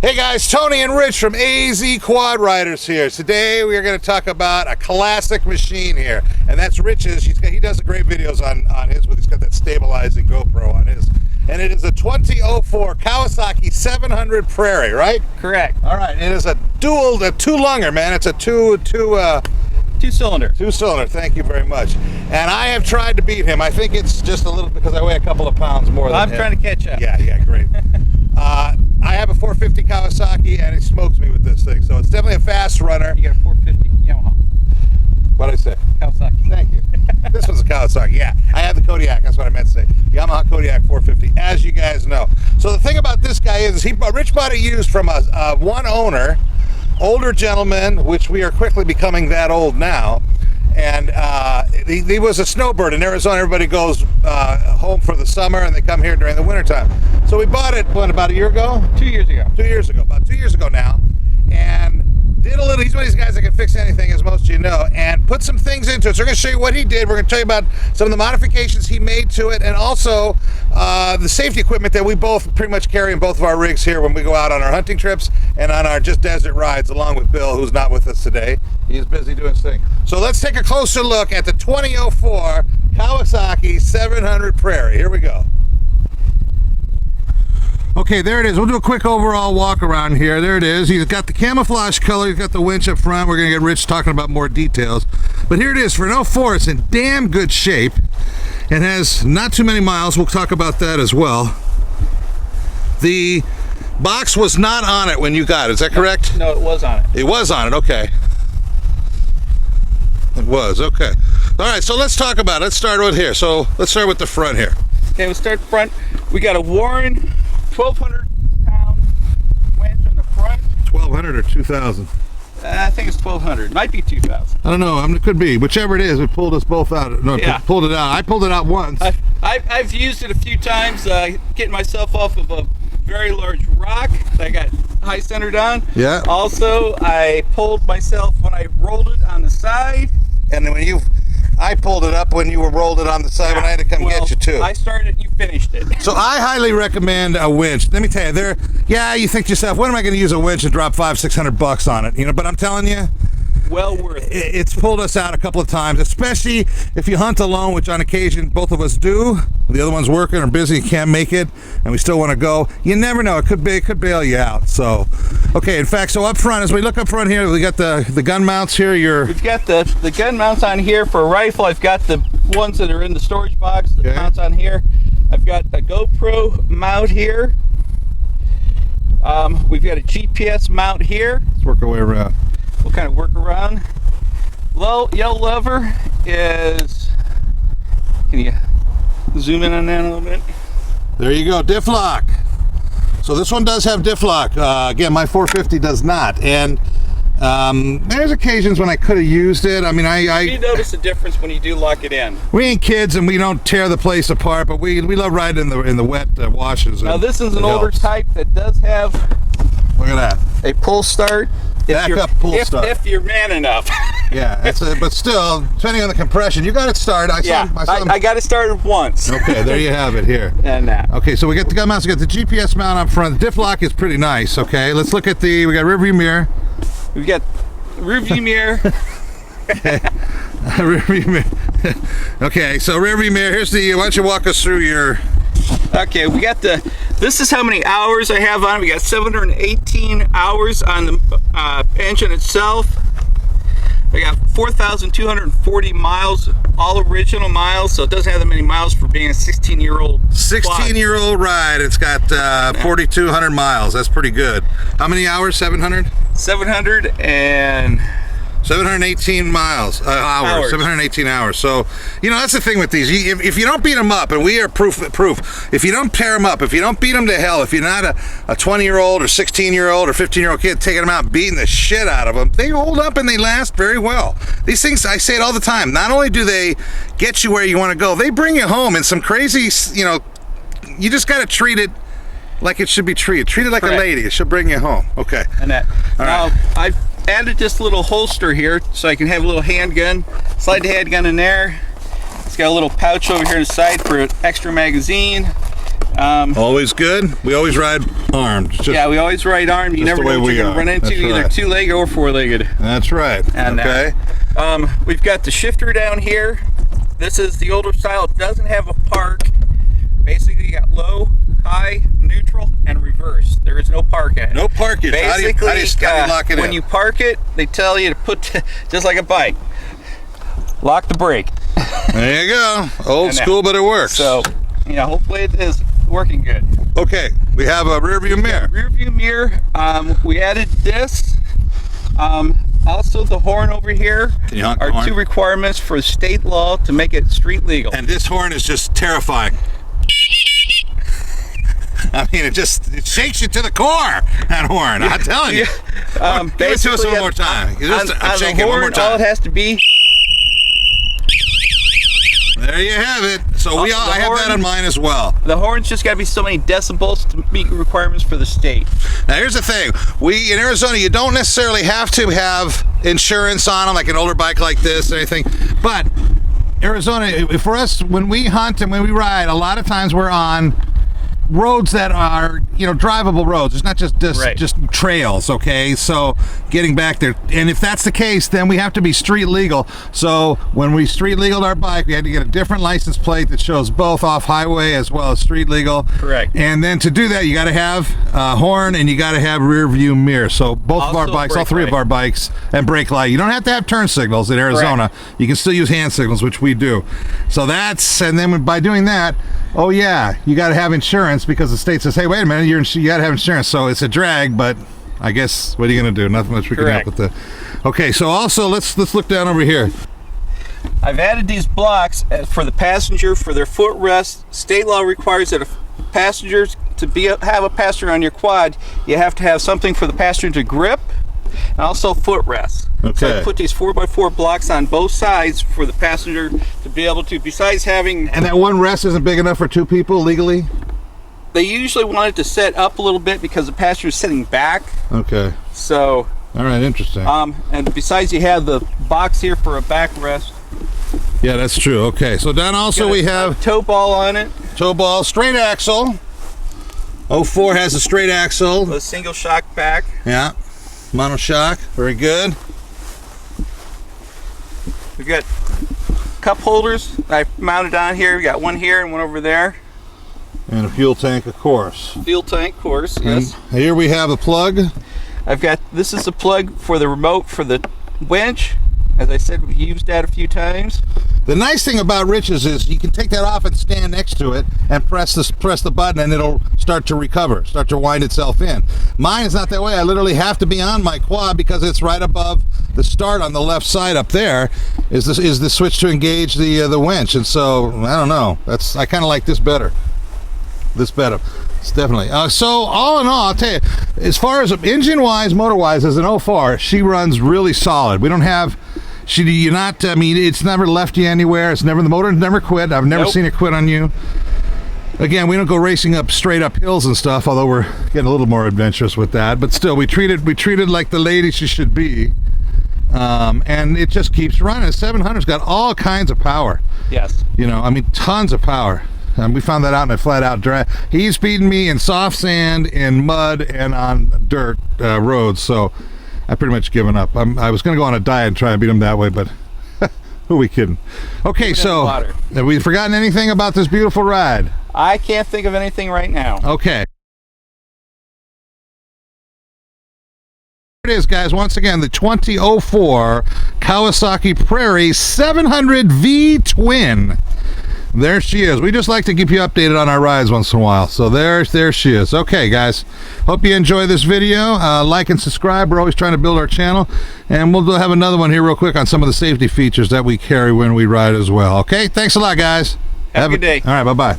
Hey guys, Tony and Rich from AZ Quad Riders here. Today we are going to talk about a classic machine here, and that's Rich's. He does great videos on his, he's got that stabilizing GoPro on his. And it is a 2004 Kawasaki 700 Prairie, right? Correct. All right, it is a two-lunger, man. It's a two-cylinder. Two-cylinder, thank you very much. And I have tried to beat him. I think it's just a little, because I weigh a couple of pounds more than him. I'm trying to catch up. Yeah, great. I have a 450 Kawasaki, and it smokes me with this thing. So it's definitely a fast runner. You got a 450 Yamaha. What did I say? Kawasaki. Thank you. This one's a Kawasaki, yeah. I have the Kodiak, that's what I meant to say. Yamaha Kodiak 450, as you guys know. So the thing about this guy is, Rich bought it used from one owner, older gentleman, which we are quickly becoming that old now. And he was a snowbird in Arizona. Everybody goes home for the summer, and they come here during the wintertime. So we bought it, about a year ago? 2 years ago. 2 years ago, about 2 years ago now. And did a little, he's one of these guys that can fix anything, as most of you know, and put some things into it. So we're going to show you what he did. We're going to tell you about some of the modifications he made to it, and also the safety equipment that we both pretty much carry in both of our rigs here when we go out on our hunting trips and on our just desert rides, along with Bill, who's not with us today. He's busy doing his thing. So let's take a closer look at the 2004 Kawasaki 700 Prairie. Here we go. Okay, there it is. We'll do a quick overall walk around here. There it is. He's got the camouflage color. He's got the winch up front. We're going to get Rich talking about more details. But here it is. For an 04, it's in damn good shape. It has not too many miles. We'll talk about that as well. The box was not on it when you got it. Is that correct? No, it was on it. It was on it. Okay. It was. Okay. All right, so let's talk about it. Let's start with here. So let's start with the front here. Okay, we'll start front. We got a Warren 1,200-pound winch on the front. 1,200 or 2,000? I think it's 1,200. Might be 2,000. I don't know. I mean, it could be. Whichever it is, it pulled us both out. No, yeah. Pulled it out. I pulled it out once. I've used it a few times, getting myself off of a very large rock that I got high centered on. Yeah. Also, I pulled myself when I rolled it on the side. And then I pulled it up when you were rolled it on the side, when I had to come get you too. I started, you finished it. So I highly recommend a winch. Let me tell you, you think to yourself, when am I going to use a winch and drop $500-600 on it? But I'm telling you, well worth it. It's pulled us out a couple of times, especially if you hunt alone, which on occasion both of us do. The other one's working or busy, can't make it, and we still want to go. You never know. It could bail you out. So, okay. In fact, so up front, as we look up front here, we got the gun mounts here. We've got the gun mounts on here for a rifle. I've got the ones that are in the storage box. The mounts on here. I've got a GoPro mount here. We've got a GPS mount here. Let's work our way around. We'll kind of work around. Yellow lever is, can you zoom in on that a little bit? There you go, diff lock. So this one does have diff lock. Again, my 450 does not. And there's occasions when I could have used it. I mean, You notice the difference when you do lock it in. We ain't kids and we don't tear the place apart, but we love riding in the wet washes. Now this is an older type that does have, look at that, a pull start. If you're man enough. Yeah, but still, depending on the compression, you got it started. I got it started once. Okay, there you have it here. And okay, so we got the gun mounts, we got the GPS mount up front. The diff lock is pretty nice. Okay, let's look at we got rear view mirror. We've got rear view mirror. Rear view mirror. Okay, so rear view mirror. Why don't you walk us through your... Okay, we got this is how many hours I have on it. We got 718 hours on the engine itself. I got 4,240 miles, all original miles, so it doesn't have that many miles for being a 16-year-old. 16-year-old ride. It's got 4,200 miles. That's pretty good. How many hours? 700? 718 miles, hours. 718 hours. So, that's the thing with these. If you don't beat them up, and we are proof, if you don't pair them up, if you don't beat them to hell, if you're not a 20-year-old or 16-year-old or 15-year-old kid taking them out and beating the shit out of them, they hold up and they last very well. These things, I say it all the time, not only do they get you where you want to go, they bring you home in some crazy, you just got to treat it like it should be treated. Treat it like a lady. It should bring you home. Okay. And that. All right. I've added this little holster here so I can have a little handgun. Slide the handgun in there. It's got a little pouch over here on the side for an extra magazine. Always good. We always ride armed. Yeah, we always ride armed. You never know what you're going to run into, either two-legged or four-legged. That's right. And, okay. We've got the shifter down here. This is the older style. It doesn't have a park. Basically, you got low, high, neutral, and reverse. There is no park in it. No parkage. Basically, how do you lock it when you park it, they tell you to put, just like a bike, lock the brake. There you go. Old school, but it works. So, yeah, hopefully it is working good. Okay, we have a rear view mirror. Rear view mirror. We added this. Also, the horn over here are two requirements for state law to make it street legal. And this horn is just terrifying. I mean, it shakes you to the core, that horn. I'm telling you. Give it to us one more time. I'm shaking one more time. All it has to be. There you have it. So I have that on mine as well. The horn's just got to be so many decibels to meet requirements for the state. Now here's the thing: in Arizona, you don't necessarily have to have insurance on them, like an older bike like this or anything. But Arizona, for us, when we hunt and when we ride, a lot of times we're on roads that are, drivable roads. It's not just trails, okay? So getting back there, and if that's the case, then we have to be street legal. So when we street legaled our bike, we had to get a different license plate that shows both off highway as well as street legal. Correct. And then to do that, you got to have a horn and you got to have rear view mirror. So both of our bikes, all three of our bikes, and brake light. You don't have to have turn signals in Arizona. Correct. You can still use hand signals, which we do. So and then by doing that, oh yeah, you got to have insurance, because the state says, hey, wait a minute, you got to have insurance. So it's a drag, but I guess what are you going to do? Nothing much we can help with that. Okay, so also let's look down over here. I've added these blocks for the passenger for their footrest. State law requires that passengers have a passenger on your quad, you have to have something for the passenger to grip, and also footrest. Okay. So I put these 4x4 blocks on both sides for the passenger to be able to, besides having... And that one rest isn't big enough for two people legally? They usually want it to set up a little bit because the passenger is sitting back. Okay. So... All right, interesting. And besides, you have the box here for a backrest. Yeah, that's true. Okay, so then also we have... tow ball on it. Tow ball, straight axle. 04 has a straight axle. A single shock back. Yeah. Monoshock, very good. We've got cup holders I mounted on here. We got one here and one over there. And a fuel tank, of course. Fuel tank, of course, yes. And here we have a plug. This is the plug for the remote for the winch. As I said, we've used that a few times. The nice thing about Rich's is you can take that off and stand next to it and press the button, and it'll start to recover, start to wind itself in. Mine is not that way. I literally have to be on my quad because it's right above the start on the left side up there is the switch to engage the winch. And so I don't know. I kind of like this better. This better. It's definitely. So all in all, I'll tell you, as far as engine-wise, motor-wise, as an 04, she runs really solid. We don't have. It's never left you anywhere. The motor's never quit. I've never seen it quit on you. Again, we don't go racing up straight up hills and stuff, although we're getting a little more adventurous with that. But still, we treat it like the lady she should be. And it just keeps running. 700's got all kinds of power. Yes. Tons of power. We found that out in a flat-out drag. He's beating me in soft sand, in mud, and on dirt roads. So I've pretty much given up. I was going to go on a diet and try and beat him that way, but who are we kidding? Okay, so have we forgotten anything about this beautiful ride? I can't think of anything right now. Okay. Here it is, guys. Once again, the 2004 Kawasaki Prairie 700 V Twin. There she is. We just like to keep you updated on our rides once in a while. So there she is. Okay, guys. Hope you enjoy this video. Like and subscribe. We're always trying to build our channel. And we'll have another one here real quick on some of the safety features that we carry when we ride as well. Okay? Thanks a lot, guys. Have a good day. All right, bye-bye.